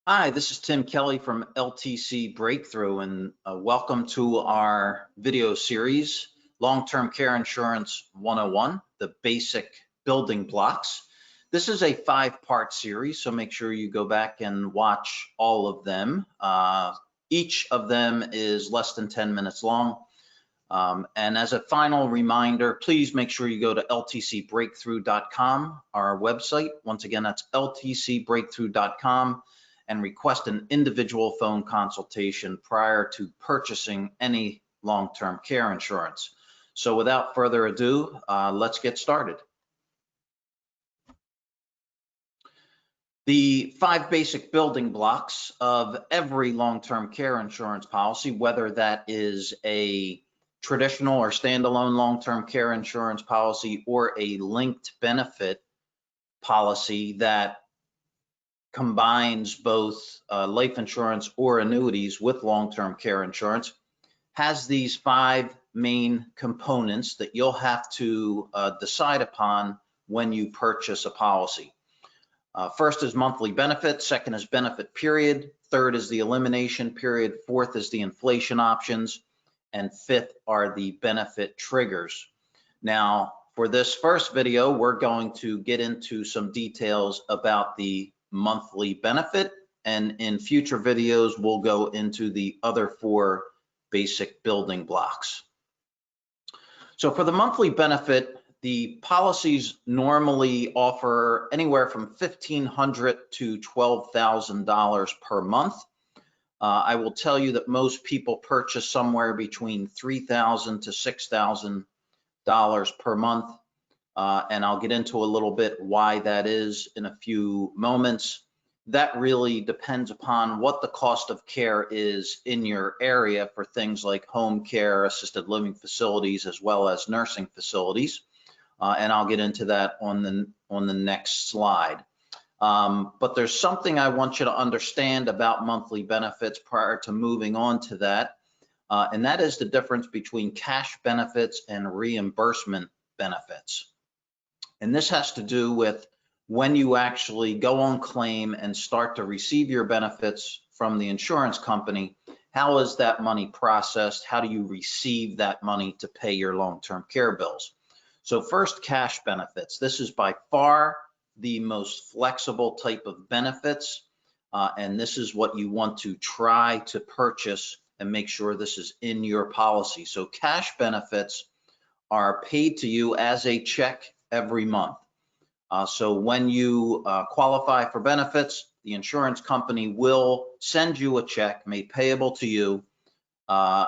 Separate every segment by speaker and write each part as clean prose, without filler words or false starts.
Speaker 1: Hi, this is Tim Kelly from LTC Breakthrough, and welcome to our video series, Long-Term Care Insurance 101, the basic building blocks. This is a 5-part series, so make sure you go back and watch all of them. Each of them is less than 10 minutes long. And as a final reminder, please make sure you go to ltcbreakthrough.com, our website. Once again, that's ltcbreakthrough.com. and request an individual phone consultation prior to purchasing any long-term care insurance. So without further ado, let's get started. The 5 basic building blocks of every long-term care insurance policy, whether that is a traditional or standalone long-term care insurance policy or a linked benefit policy that combines both life insurance or annuities with long-term care insurance, has these 5 main components that you'll have to decide upon when you purchase a policy. First is monthly benefit, second is benefit period, third is the elimination period, fourth is the inflation options, and fifth are the benefit triggers. Now, for this first video, we're going to get into some details about the monthly benefit, and in future videos we'll go into the other 4 basic building blocks. So for the monthly benefit, the policies normally offer anywhere from $1,500 to $12,000 per month. I will tell you that most people purchase somewhere between $3,000 to $6,000 per month. And I'll get into a little bit why that is in a few moments. That really depends upon what the cost of care is in your area for things like home care, assisted living facilities, as well as nursing facilities. And I'll get into that on the next slide. But there's something I want you to understand about monthly benefits prior to moving on to that. And that is the difference between cash benefits and reimbursement benefits. And this has to do with when you actually go on claim and start to receive your benefits from the insurance company. How is that money processed? How do you receive that money to pay your long-term care bills? So first, cash benefits. This is by far the most flexible type of benefits. And this is what you want to try to purchase and make sure this is in your policy. So cash benefits are paid to you as a check every month. So when you qualify for benefits, the insurance company will send you a check made payable to you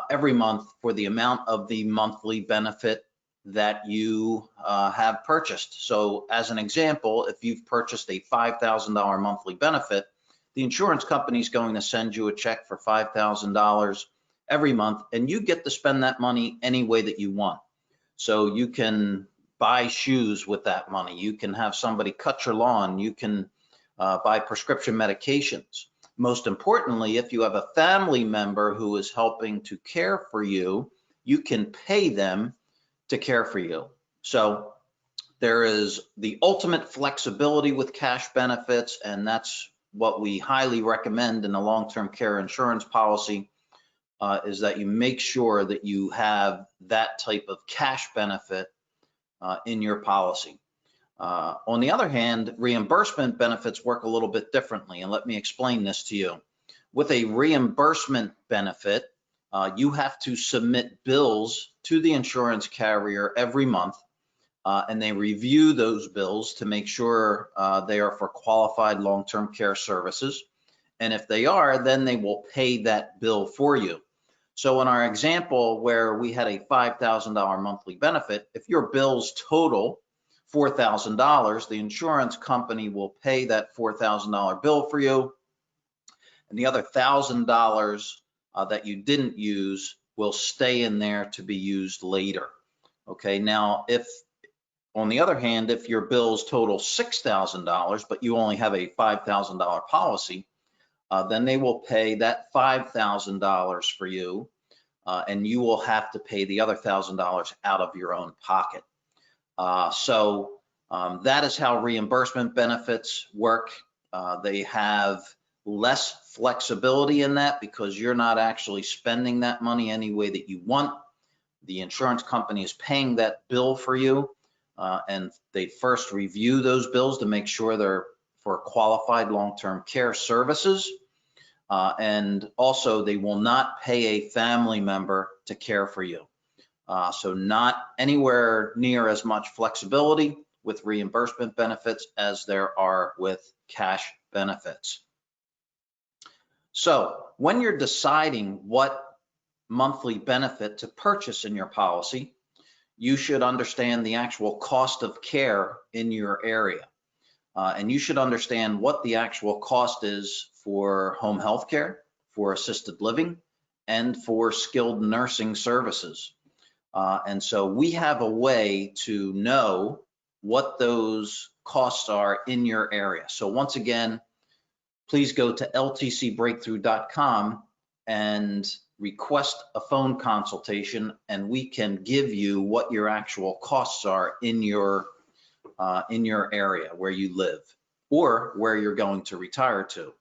Speaker 1: every month for the amount of the monthly benefit that you have purchased. So as an example, if you've purchased a $5,000 monthly benefit, the insurance company is going to send you a check for $5,000 every month, and you get to spend that money any way that you want. So you can buy shoes with that money. You can have somebody cut your lawn. You can buy prescription medications. Most importantly, if you have a family member who is helping to care for you, you can pay them to care for you. So there is the ultimate flexibility with cash benefits, and that's what we highly recommend in a long-term care insurance policy, is that you make sure that you have that type of cash benefit in your policy. On the other hand, reimbursement benefits work a little bit differently, and let me explain this to you. With a reimbursement benefit, you have to submit bills to the insurance carrier every month, and they review those bills to make sure they are for qualified long-term care services. And if they are, then they will pay that bill for you. So in our example where we had a $5,000 monthly benefit, if your bills total $4,000, the insurance company will pay that $4,000 bill for you, and the other $1,000 that you didn't use will stay in there to be used later. Okay, now if, on the other hand, if your bills total $6,000, but you only have a $5,000 policy, then they will pay that $5,000 for you, and you will have to pay the other $1,000 out of your own pocket. So that is how reimbursement benefits work. They have less flexibility in that because you're not actually spending that money any way that you want. The insurance company is paying that bill for you, and they first review those bills to make sure they're for qualified long-term care services. And also they will not pay a family member to care for you. So not anywhere near as much flexibility with reimbursement benefits as there are with cash benefits. So when you're deciding what monthly benefit to purchase in your policy, you should understand the actual cost of care in your area. And you should understand what the actual cost is for home health care, for assisted living, and for skilled nursing services. And so we have a way to know what those costs are in your area. So once again, please go to ltcbreakthrough.com and request a phone consultation, and we can give you what your actual costs are in your area where you live or where you're going to retire to,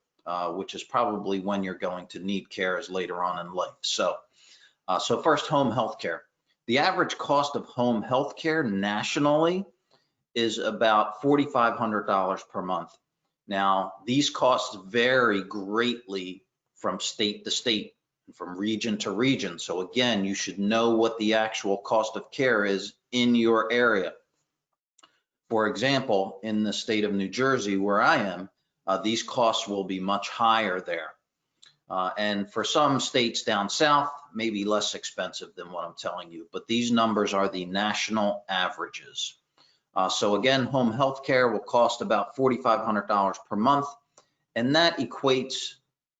Speaker 1: which is probably when you're going to need care is later on in life. So first, home health care. The average cost of home health care nationally is about $4,500 per month. Now, these costs vary greatly from state to state, from region to region. So again, you should know what the actual cost of care is in your area. For example, in the state of New Jersey, where I am, these costs will be much higher there. And for some states down south, maybe less expensive than what I'm telling you, but these numbers are the national averages. So again, home health care will cost about $4,500 per month, and that equates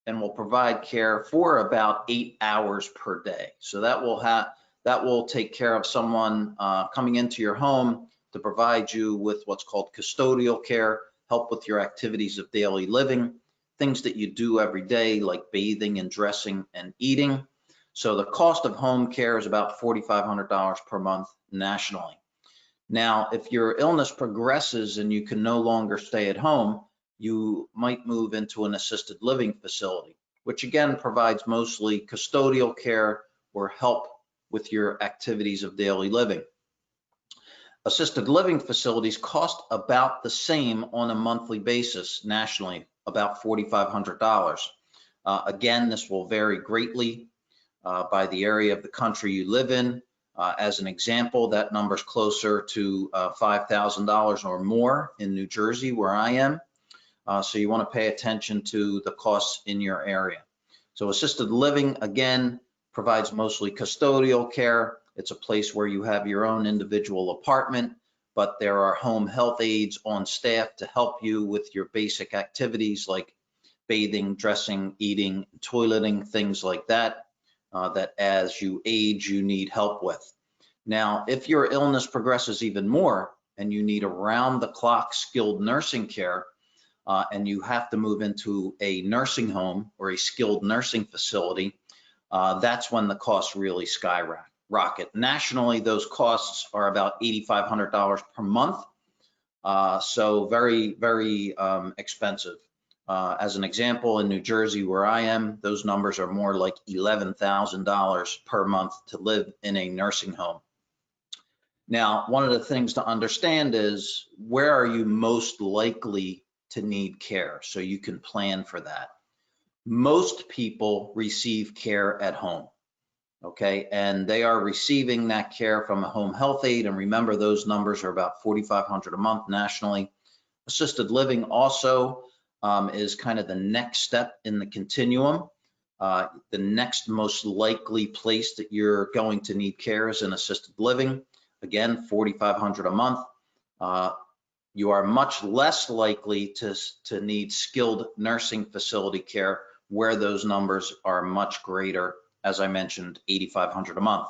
Speaker 1: and will provide care for about 8 hours per day. So that will take care of someone coming into your home to provide you with what's called custodial care, help with your activities of daily living, things that you do every day like bathing and dressing and eating. So the cost of home care is about $4,500 per month nationally. Now, if your illness progresses and you can no longer stay at home, you might move into an assisted living facility, which again provides mostly custodial care or help with your activities of daily living. Assisted living facilities cost about the same on a monthly basis nationally, about $4,500. Again, this will vary greatly by the area of the country you live in. As an example, that number's closer to $5,000 or more in New Jersey, where I am. So you want to pay attention to the costs in your area. So assisted living, again, provides mostly custodial care. It's a place where you have your own individual apartment, but there are home health aides on staff to help you with your basic activities like bathing, dressing, eating, toileting, things like that, that as you age, you need help with. Now, if your illness progresses even more and you need around-the-clock skilled nursing care, and you have to move into a nursing home or a skilled nursing facility, that's when the costs really skyrocket. Nationally, those costs are about $8,500 per month, so very, very expensive. As an example, in New Jersey, where I am, those numbers are more like $11,000 per month to live in a nursing home. Now, one of the things to understand is where are you most likely to need care, so you can plan for that. Most people receive care at home, okay? And they are receiving that care from a home health aide, and remember, those numbers are about $4,500 a month nationally. Assisted living also is kind of the next step in the continuum. The next most likely place that you're going to need care is in assisted living. Again, $4,500 a month. You are much less likely to need skilled nursing facility care, where those numbers are much greater, as I mentioned, $8,500 a month.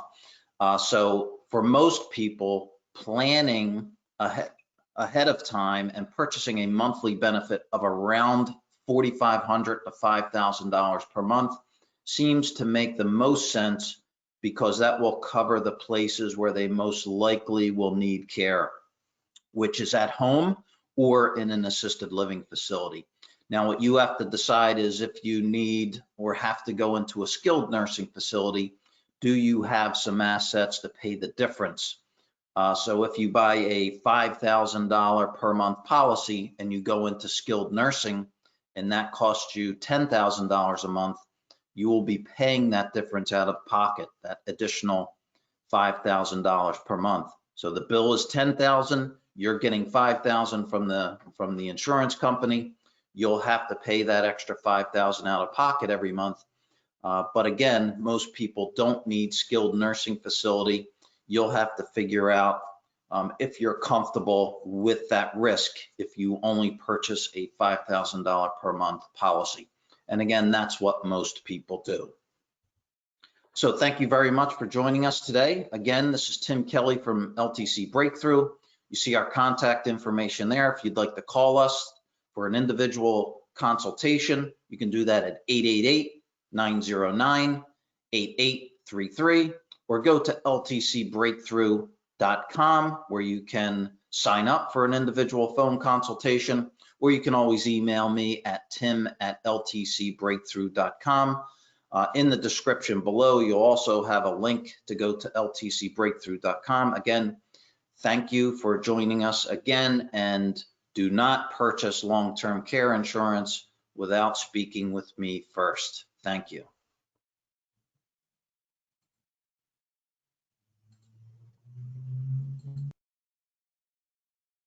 Speaker 1: So for most people, planning ahead of time and purchasing a monthly benefit of around $4,500 to $5,000 per month seems to make the most sense, because that will cover the places where they most likely will need care, which is at home or in an assisted living facility. Now, what you have to decide is if you need or have to go into a skilled nursing facility, do you have some assets to pay the difference? So if you buy a $5,000 per month policy and you go into skilled nursing and that costs you $10,000 a month, you will be paying that difference out of pocket, that additional $5,000 per month. So the bill is $10,000, you're getting $5,000 from the insurance company. You'll have to pay that extra $5,000 out of pocket every month. But again, most people don't need skilled nursing facility. You'll have to figure out if you're comfortable with that risk if you only purchase a $5,000 per month policy. And again, that's what most people do. So thank you very much for joining us today. Again, this is Tim Kelly from LTC Breakthrough. You see our contact information there. If you'd like to call us for an individual consultation, you can do that at 888-909-8833, or go to ltcbreakthrough.com where you can sign up for an individual phone consultation, or you can always email me at tim@ltcbreakthrough.com. In the description below, you'll also have a link to go to ltcbreakthrough.com. Again, thank you for joining us again, and do not purchase long-term care insurance without speaking with me first. Thank you.